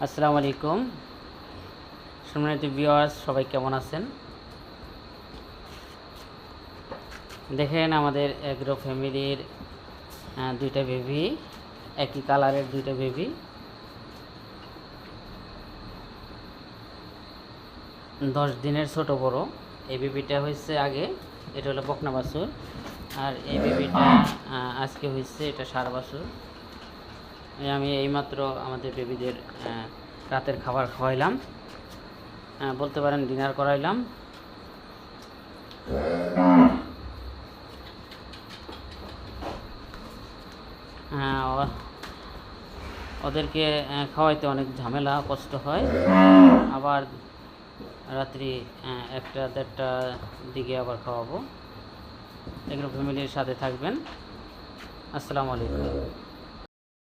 আসসালামু আলাইকুম সম্মানিত ভিউয়ার্স, সবাই কেমন আছেন? দেখেন আমাদের এগ্রো ফ্যামিলির দুইটা বেবি, একই কালারের দুইটা বেবি। 10 দিনের ছোট বড়। এই বেবিটা হয়েছে আগে, এটা হলো বকনা বাছুর। আর এই বেবিটা আজকে হয়েছে, এটা ষাঁড় বাছুর। আমি এইমাত্র আমাদের বেবিদের রাতের খাবার খাওয়াইলাম, বলতে পারেন ডিনার করাইলাম। ওদেরকে খাওয়াইতে অনেক ঝামেলা, কষ্ট হয়। আবার রাত্রি 1টা-1:30 দিকে আবার খাওয়াবো। এগুলো ফ্যামিলির সাথে থাকবেন। আসসালামু আলাইকুম।